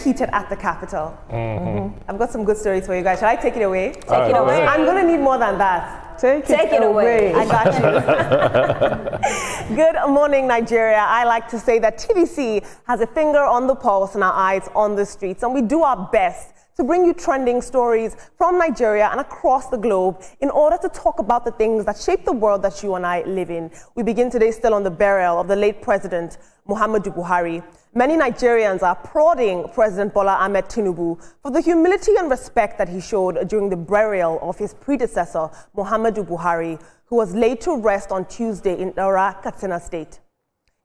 heated at the Capitol. I've got some good stories for you guys. Shall I take it away? Take it away. I'm going to need more than that. Take it away. I got you. Good morning, Nigeria. I like to say that TVC has a finger on the pulse and our eyes on the streets, and we do our best to bring you trending stories from Nigeria and across the globe in order to talk about the things that shape the world that you and I live in. We begin today still on the burial of the late President Muhammadu Buhari. Many Nigerians are applauding President Bola Ahmed Tinubu for the humility and respect that he showed during the burial of his predecessor, Muhammadu Buhari, who was laid to rest on Tuesday in Daura, Katsina State.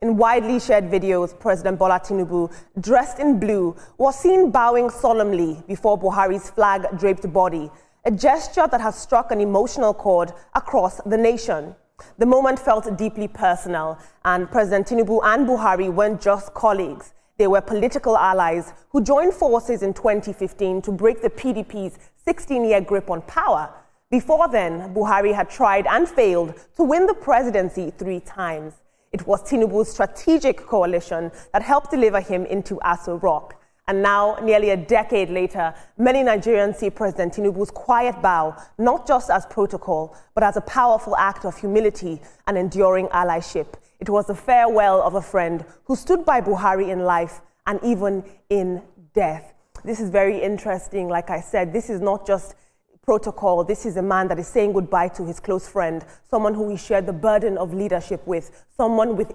In widely shared videos, President Bola Tinubu, dressed in blue, was seen bowing solemnly before Buhari's flag-draped body, a gesture that has struck an emotional chord across the nation. The moment felt deeply personal, and President Tinubu and Buhari weren't just colleagues. They were political allies who joined forces in 2015 to break the PDP's 16-year grip on power. Before then, Buhari had tried and failed to win the presidency 3 times. It was Tinubu's strategic coalition that helped deliver him into Aso Rock. And now, nearly a decade later, many Nigerians see President Tinubu's quiet bow not just as protocol, but as a powerful act of humility and enduring allyship. It was the farewell of a friend who stood by Buhari in life and even in death. This is very interesting. Like I said, this is not just protocol. This is a man that is saying goodbye to his close friend, someone who he shared the burden of leadership with, someone with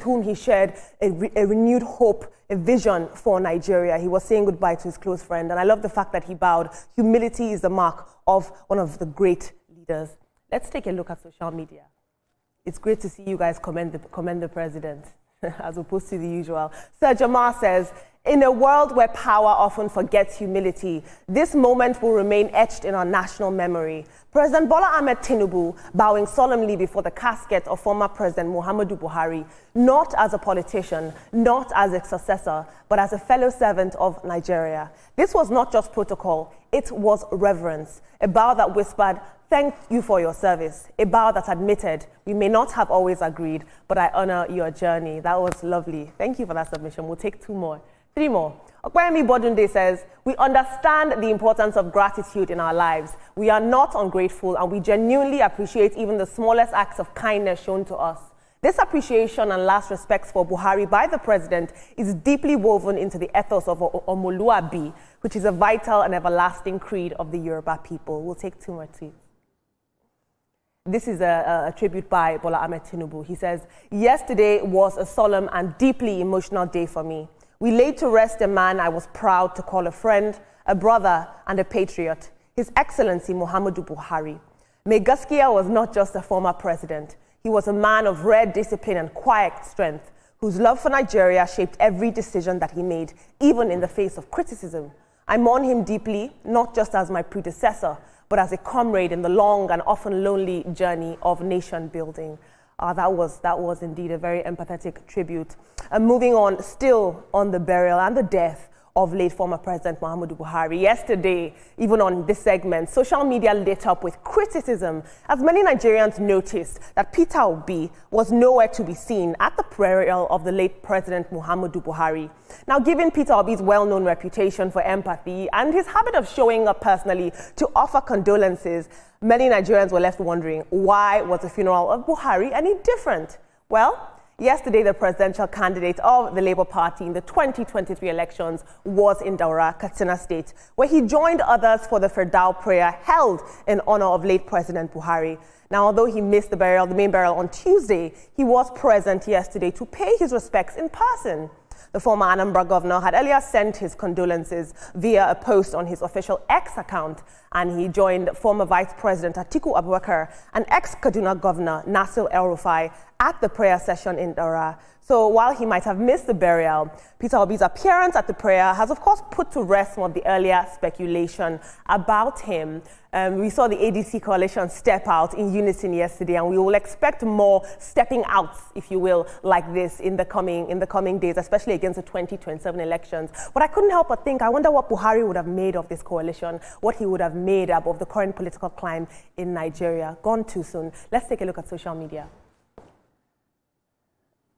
whom he shared a renewed hope, a vision for Nigeria. He was saying goodbye to his close friend, and I love the fact that he bowed. Humility is the mark of one of the great leaders. Let's take a look at social media. It's great to see you guys commend the president, as opposed to the usual. Sir Jamar says, in a world where power often forgets humility, this moment will remain etched in our national memory. President Bola Ahmed Tinubu bowing solemnly before the casket of former President Muhammadu Buhari, not as a politician, not as a successor, but as a fellow servant of Nigeria. This was not just protocol, it was reverence, a bow that whispered, "Thank you for your service," a bow that admitted, "We may not have always agreed, but I honor your journey." That was lovely. Thank you for that submission. We'll take 2 more. 3 more. Okwayemi Bodunde says, we understand the importance of gratitude in our lives. We are not ungrateful, and we genuinely appreciate even the smallest acts of kindness shown to us. This appreciation and last respects for Buhari by the president is deeply woven into the ethos of Omoluabi, which is a vital and everlasting creed of the Yoruba people. We'll take 2 more tweets. This is a tribute by Bola Ahmed Tinubu. He says, yesterday was a solemn and deeply emotional day for me. We laid to rest a man I was proud to call a friend, a brother, and a patriot, His Excellency Muhammadu Buhari. Mai Gaskiya was not just a former president. He was a man of rare discipline and quiet strength, whose love for Nigeria shaped every decision that he made, even in the face of criticism. I mourn him deeply, not just as my predecessor, but as a comrade in the long and often lonely journey of nation building. That was indeed a very empathetic tribute. Moving on, still on the burial and the death of late former President Muhammadu Buhari. Yesterday, even on this segment, social media lit up with criticism as many Nigerians noticed that Peter Obi was nowhere to be seen at the burial of the late President Muhammadu Buhari. Now, given Peter Obi's well-known reputation for empathy and his habit of showing up personally to offer condolences, many Nigerians were left wondering, why was the funeral of Buhari any different? Well, yesterday, the presidential candidate of the Labour Party in the 2023 elections was in Daura, Katsina State, where he joined others for the Firdau prayer held in honor of late President Buhari. Now, although he missed the main burial on Tuesday, he was present yesterday to pay his respects in person. The former Anambra governor had earlier sent his condolences via a post on his official X account, and he joined former Vice President Atiku Abubakar and ex-Kaduna Governor Nasir El-Rufai at the prayer session in Daura. So while he might have missed the burial, Peter Obi's appearance at the prayer has, of course, put to rest some of the earlier speculation about him. We saw the ADC coalition step out in unison yesterday, and we will expect more stepping out, if you will, like this in the coming days, especially against the 2027 elections. But I couldn't help but think, I wonder what Buhari would have made of this coalition, what he would have made up of the current political climate in Nigeria. Gone too soon. Let's take a look at social media.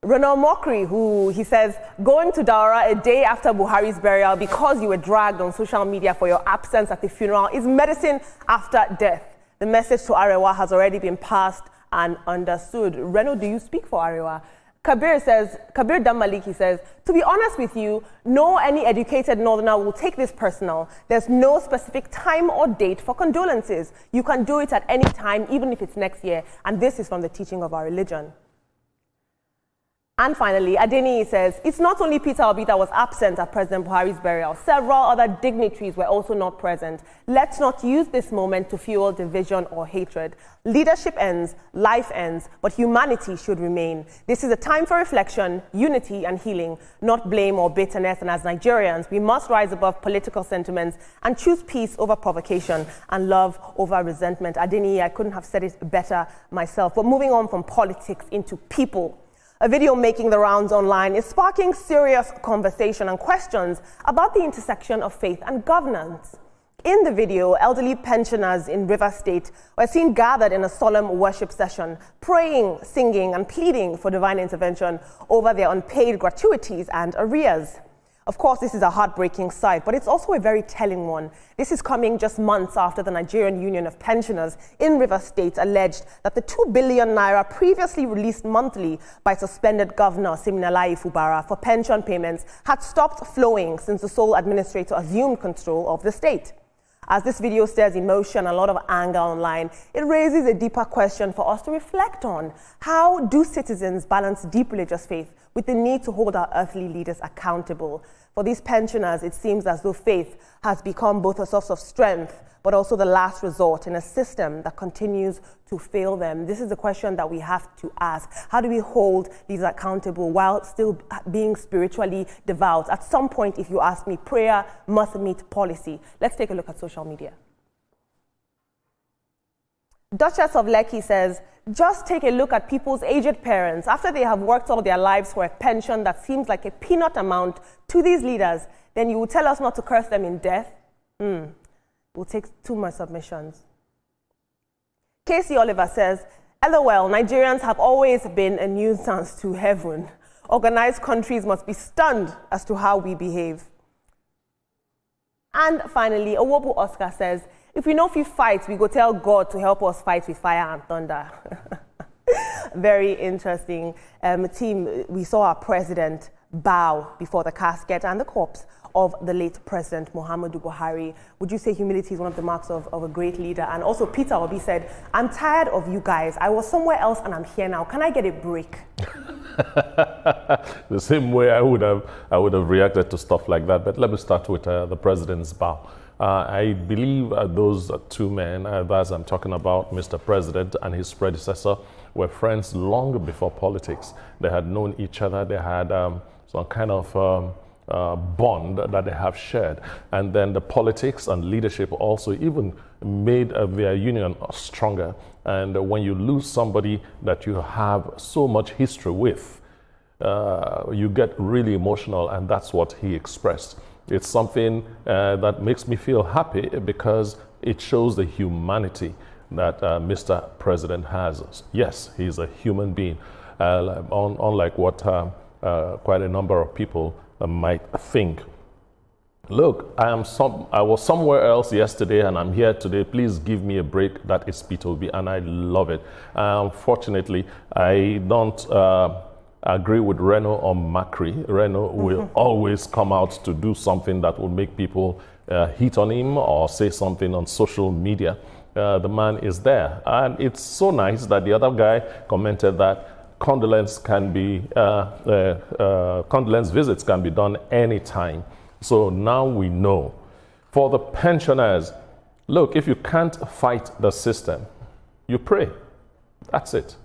Renaud Mokri, who he says, going to Daura a day after Buhari's burial because you were dragged on social media for your absence at the funeral is medicine after death. The message to Arewa has already been passed and understood. Renaud, do you speak for Arewa? Kabir Damaliki says, to be honest with you, no any educated northerner will take this personal. There's no specific time or date for condolences. You can do it at any time, even if it's next year. And this is from the teaching of our religion. And finally, Adeni says, it's not only Peter Obi that was absent at President Buhari's burial. Several other dignitaries were also not present. Let's not use this moment to fuel division or hatred. Leadership ends, life ends, but humanity should remain. This is a time for reflection, unity and healing, not blame or bitterness. And as Nigerians, we must rise above political sentiments and choose peace over provocation and love over resentment. Adeni, I couldn't have said it better myself. But moving on from politics into people. A video making the rounds online is sparking serious conversation and questions about the intersection of faith and governance. In the video, elderly pensioners in Rivers State were seen gathered in a solemn worship session, praying, singing, and pleading for divine intervention over their unpaid gratuities and arrears. Of course, this is a heartbreaking sight, but it's also a very telling one. This is coming just months after the Nigerian Union of Pensioners in Rivers State alleged that the 2 billion naira previously released monthly by suspended Governor Siminalayi Fubara for pension payments had stopped flowing since the sole administrator assumed control of the state. As this video stirs emotion and a lot of anger online, it raises a deeper question for us to reflect on. How do citizens balance deep religious faith with the need to hold our earthly leaders accountable? For these pensioners, it seems as though faith has become both a source of strength, but also the last resort in a system that continues to fail them. This is a question that we have to ask. How do we hold these accountable while still being spiritually devout? At some point, if you ask me, prayer must meet policy. Let's take a look at social media. Duchess of Lekki says, just take a look at people's aged parents. After they have worked all their lives for a pension that seems like a peanut amount to these leaders, then you will tell us not to curse them in death? We'll take 2 more submissions. Casey Oliver says, LOL, Nigerians have always been a nuisance to heaven. Organized countries must be stunned as to how we behave. And finally, Owobu Oscar says, if we know if we fight, we go tell God to help us fight with fire and thunder. Very interesting. Team, we saw our president bow before the casket and the corpse of the late President Muhammadu Buhari. Would you say humility is one of the marks of a great leader? And also Peter Obi said, I'm tired of you guys. I was somewhere else and I'm here now. Can I get a break? The same way I would have reacted to stuff like that. But let me start with the president's bow. I believe those 2 men, as I'm talking about, Mr. President and his predecessor, were friends long before politics. They had known each other. They had some kind of bond that they have shared. And then the politics and leadership also even made their union stronger. And when you lose somebody that you have so much history with, you get really emotional, and that's what he expressed. It's something that makes me feel happy because it shows the humanity that Mr. President has. Yes, he's a human being, unlike what quite a number of people might think. Look, I was somewhere else yesterday and I'm here today. Please give me a break. That is Peter Obi, and I love it. Unfortunately, I don't agree with Renaud or Mokri. Renaud will always come out to do something that will make people hit on him or say something on social media. The man is there. And it's so nice that the other guy commented that condolence visits can be done anytime. So now we know. For the pensioners, look, if you can't fight the system, you pray. That's it.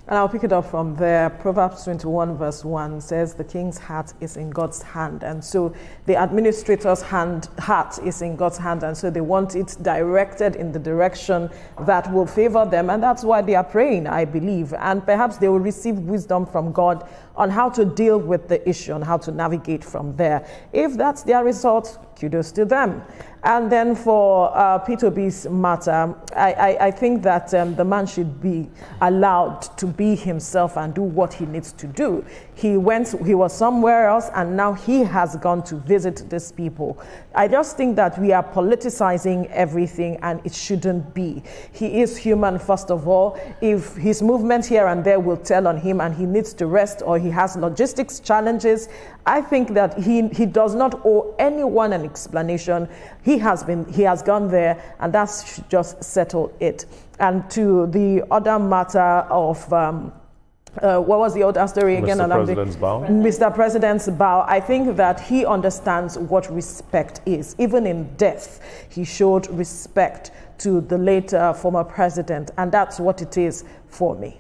And I'll pick it up from there. Proverbs 21 verse 1 says the king's heart is in God's hand. And so the administrator's heart is in God's hand. And so they want it directed in the direction that will favor them. And that's why they are praying, I believe. And perhaps they will receive wisdom from God on how to deal with the issue, on how to navigate from there. If that's their result, kudos to them. And then for Peter Ob's matter, I think that the man should be allowed to be himself and do what he needs to do. He was somewhere else, and now he has gone to visit these people. I just think that we are politicizing everything, and it shouldn't be. He is human, first of all. If his movement here and there will tell on him and he needs to rest, or he has logistics challenges, I think that he does not owe anyone an explanation. He has gone there, and that should just settle it. And to the other matter of what was the other story again? Mr. President's bow. Mr. President's bow. I think that he understands what respect is. Even in death, he showed respect to the late former president, and that's what it is for me.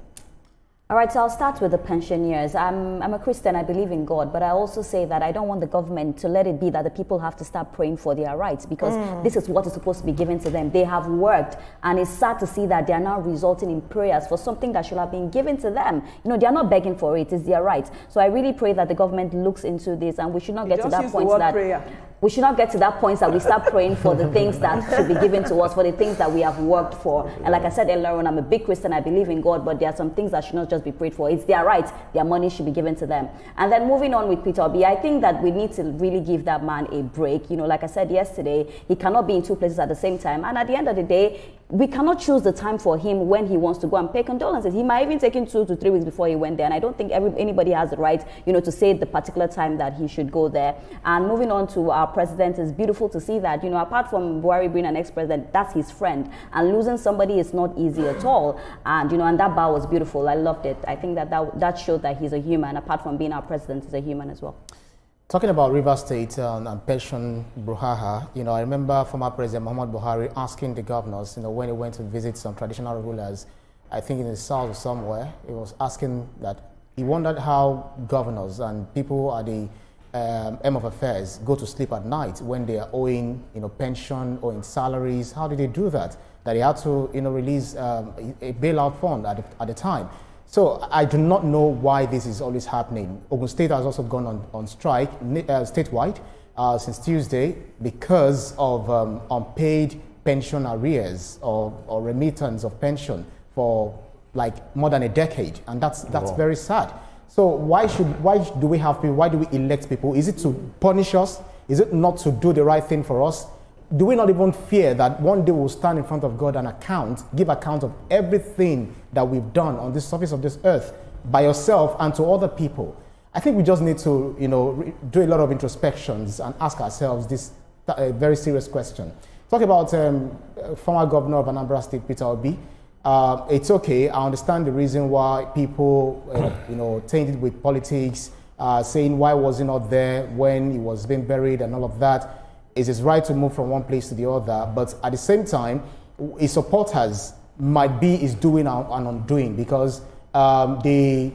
All right, so I'll start with the pensioners. I'm a Christian, I believe in God, but I also say that I don't want the government to let it be that the people have to start praying for their rights, because this is what is supposed to be given to them. They have worked, and it's sad to see that they are now resulting in prayers for something that should have been given to them. You know, they are not begging for it, it's their right. So I really pray that the government looks into this, and we should not get to that point that... We should not get to that point that we start praying for the things that should be given to us, for the things that we have worked for. And like I said earlier on, I'm a big Christian, I believe in God, but there are some things that should not just be prayed for. It's their right, their money should be given to them. And then moving on with Peter Obi, I think that we need to really give that man a break. You know, like I said yesterday, he cannot be in two places at the same time. And at the end of the day, we cannot choose the time for him when he wants to go and pay condolences. He might even take him 2 to 3 weeks before he went there. And I don't think anybody has the right, you know, to say the particular time that he should go there. And moving on to our president, it's beautiful to see that, you know, apart from Buhari being an ex-president, that's his friend. And losing somebody is not easy at all. And, you know, and that bow was beautiful. I loved it. I think that showed that he's a human. Apart from being our president, he's a human as well. Talking about Rivers State and pension brouhaha, you know, I remember former President Muhammadu Buhari asking the governors, you know, when he went to visit some traditional rulers, I think in the south or somewhere, he was asking that he wondered how governors and people at the aim of affairs go to sleep at night when they are owing, you know, pension or in salaries. How did they do that? That he had to, you know, release a bailout fund at the time. So I do not know why this is always happening. Ogun State has also gone on strike statewide since Tuesday because of unpaid pension arrears or remittance of pension for like more than a decade, and that's very sad. So why do we have people? Why do we elect people? Is it to punish us? Is it not to do the right thing for us? Do we not even fear that one day we'll stand in front of God and give account of everything that we've done on this surface of this earth by yourself and to other people? I think we just need to, you know, do a lot of introspections and ask ourselves this very serious question. Talk about former governor of Anambra State, Peter Obi. It's okay. I understand the reason why people, you know, tainted with politics, saying why was he not there when he was being buried and all of that. It's his right to move from one place to the other, but at the same time, his supporters might be his doing and undoing, because they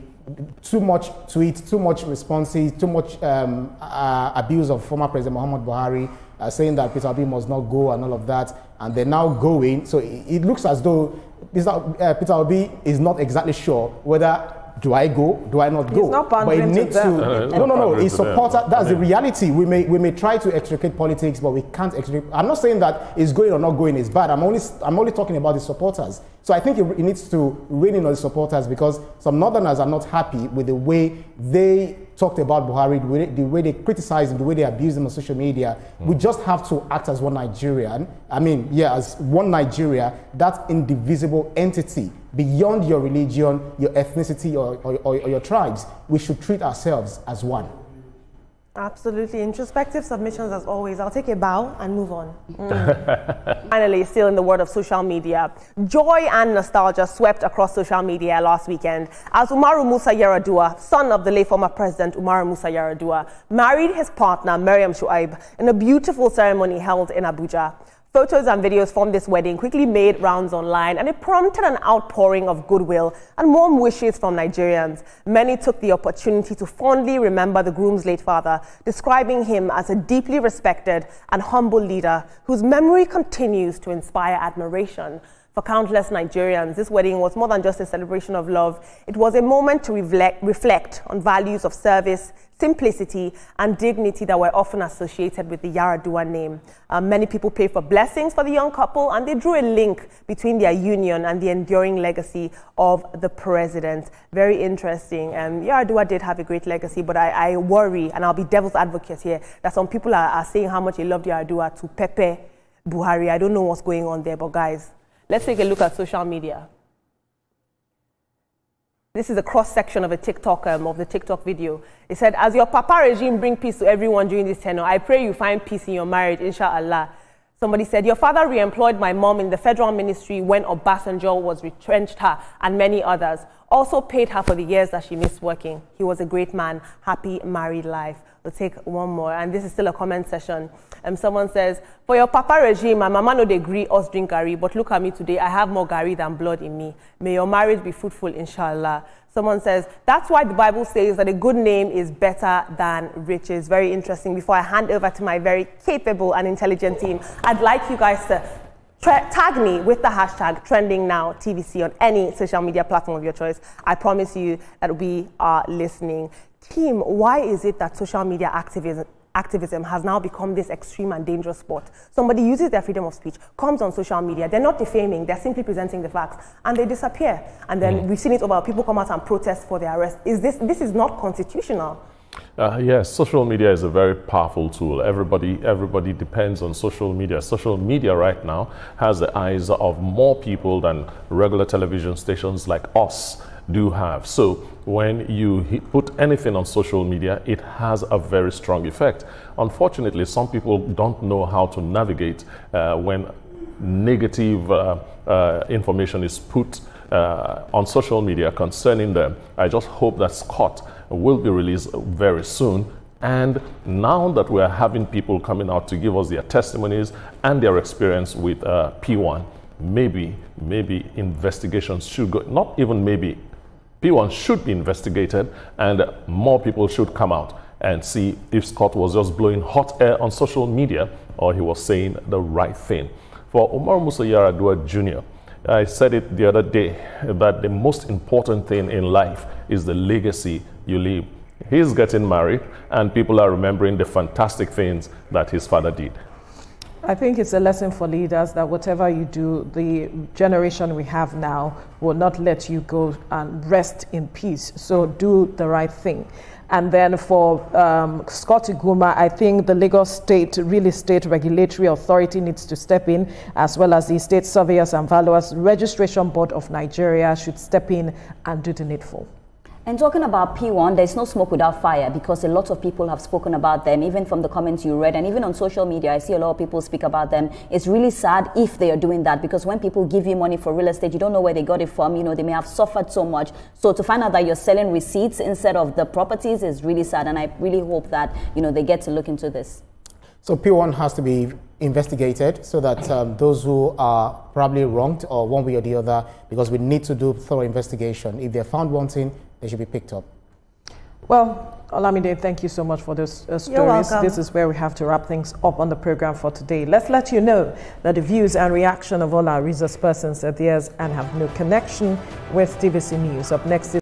too much tweets, too much responses, too much abuse of former President Muhammadu Buhari, saying that Peter Obi must not go and all of that, and they're now going. So it looks as though Peter Obi is not exactly sure whether do I go, do I not go? He's not pandering to them. No. His supporter, that's the reality. We may try to extricate politics, but we can't extricate. I'm not saying that is going or not going is bad. I'm only talking about the supporters. So I think it needs to rein in on the supporters, because some Northerners are not happy with the way they talked about Buhari, the way they criticized him, the way they abused him on social media. We just have to act as one Nigerian. I mean, yeah, as one Nigeria, that indivisible entity, beyond your religion, your ethnicity, or your tribes. We should treat ourselves as one. Absolutely. Introspective submissions as always. I'll take a bow and move on. Finally, still in the world of social media, joy and nostalgia swept across social media last weekend as Umaru Musa Yar'Adua, son of the late former president Umaru Musa Yar'Adua, married his partner Maryam Shuaib in a beautiful ceremony held in Abuja. Photos and videos from this wedding quickly made rounds online, and it prompted an outpouring of goodwill and warm wishes from Nigerians. Many took the opportunity to fondly remember the groom's late father, describing him as a deeply respected and humble leader whose memory continues to inspire admiration. For countless Nigerians, this wedding was more than just a celebration of love. It was a moment to reflect on values of service, simplicity, and dignity that were often associated with the Yaradua name. Many people prayed for blessings for the young couple, and they drew a link between their union and the enduring legacy of the president. Very interesting. Yaradua did have a great legacy, but I worry, and I'll be devil's advocate here, that some people are saying how much they loved Yaradua to Pepe Buhari. I don't know what's going on there, but guys, let's take a look at social media. This is a cross-section of a TikTok, of the TikTok video. It said, as your Papa regime bring peace to everyone during this tenure, I pray you find peace in your marriage, inshallah. Somebody said, your father re-employed my mom in the federal ministry when Obasanjo was retrenched her, and many others. Also paid her for the years that she missed working. He was a great man. Happy married life. We'll take one more, and this is still a comment session. Someone says, for your Papa regime, my mama no dey gree us drink gari, but look at me today, I have more gari than blood in me. May your marriage be fruitful, inshallah. Someone says, that's why the Bible says that a good name is better than riches. Very interesting. Before I hand over to my very capable and intelligent team, I'd like you guys to tag me with the hashtag TrendingNowTVC on any social media platform of your choice. I promise you that we are listening. Team, why is it that social media activism has now become this extreme and dangerous sport? Somebody uses their freedom of speech, comes on social media, they're not defaming, they're simply presenting the facts, and they disappear. And then we've seen it over, people come out and protest for their arrest. This is not constitutional. Yes, social media is a very powerful tool. Everybody depends on social media. Social media right now has the eyes of more people than regular television stations like us do have. So when you put anything on social media, it has a very strong effect. Unfortunately, some people don't know how to navigate when negative information is put on social media concerning them. I just hope that Scott will be released very soon. And now that we're having people coming out to give us their testimonies and their experience with P1, maybe investigations should go, not even maybe, P1 should be investigated, and more people should come out and see if Scott was just blowing hot air on social media or he was saying the right thing. For Umar Musa Yaradua Jr., I said it the other day that the most important thing in life is the legacy you leave. He's getting married, and people are remembering the fantastic things that his father did. I think it's a lesson for leaders that whatever you do, the generation we have now will not let you go and rest in peace. So do the right thing. And then for Scott Iguma, I think the Lagos State Real Estate Regulatory Authority needs to step in, as well as the State Surveyors and Valuers Registration Board of Nigeria should step in and do the needful. And talking about P1, there's no smoke without fire, because a lot of people have spoken about them, even from the comments you read, and even on social media, I see a lot of people speak about them. It's really sad if they are doing that, because when people give you money for real estate, you don't know where they got it from. You know, they may have suffered so much. So to find out that you're selling receipts instead of the properties is really sad, and I really hope that, you know, they get to look into this. So P1 has to be investigated so that those who are probably wronged or one way or the other, because we need to do thorough investigation. If they're found wanting, they should be picked up. Well, Olamide, thank you so much for those stories. You're welcome. This is where we have to wrap things up on the program for today. Let's let you know that the views and reaction of all our resource persons are theirs and have no connection with TVC News. Up next is